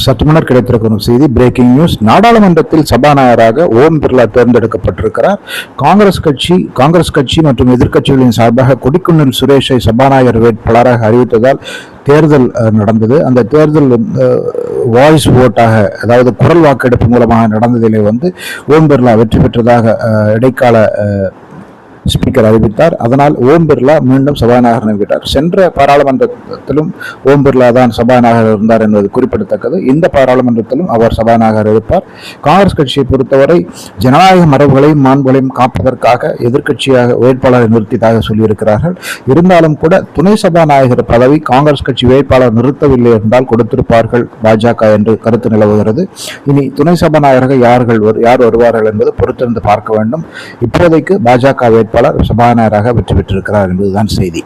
சற்று முன்னர் கிடைத்திருக்கும் செய்தி, பிரேக்கிங் நியூஸ். நாடாளுமன்றத்தில் சபாநாயகராக ஓம் பிர்லா தேர்ந்தெடுக்கப்பட்டிருக்கிறார். காங்கிரஸ் கட்சி மற்றும் எதிர்க்கட்சிகளின் சார்பாக கொடிக்குன்னில் சுரேஷை சபாநாயகர் வேட்பாளராக அறிவித்ததால் தேர்தல் நடந்தது. அந்த தேர்தல் வாய்ஸ் ஓட்டாக, அதாவது குரல் வாக்கெடுப்பு மூலமாக நடந்ததிலே ஓம் பிர்லா வெற்றி பெற்றதாக இடைக்கால ஸ்பீக்கர் அறிவித்தார். அதனால் ஓம் பிர்லா மீண்டும் சபாநாயகர் நியமித்தார். சென்ற பாராளுமன்றத்திலும் ஓம் பிர்லா தான் சபாநாயகர் இருந்தார் என்பது குறிப்பிடத்தக்கது. இந்த பாராளுமன்றத்திலும் அவர் சபாநாயகர் இருப்பார். காங்கிரஸ் கட்சியை பொறுத்தவரை ஜனநாயக மரபுகளையும் மாண்புகளையும் காப்பதற்காக எதிர்க்கட்சியாக வேட்பாளரை நிறுத்தியதாக சொல்லியிருக்கிறார்கள். இருந்தாலும் கூட துணை சபாநாயகர் பதவி காங்கிரஸ் கட்சி வேட்பாளர் நிறுத்தவில்லை என்றால் கொடுத்திருப்பார்கள் பாஜக என்று கருத்து நிலவுகிறது. இனி துணை சபாநாயகர்கள் யார் வருவார்கள் என்பது பொறுத்திருந்து பார்க்க வேண்டும். இப்போதைக்கு பாஜக வேட்பாளர் சபாநாயகராக வெற்றி பெற்றிருக்கிறார் என்பதுதான் செய்தி.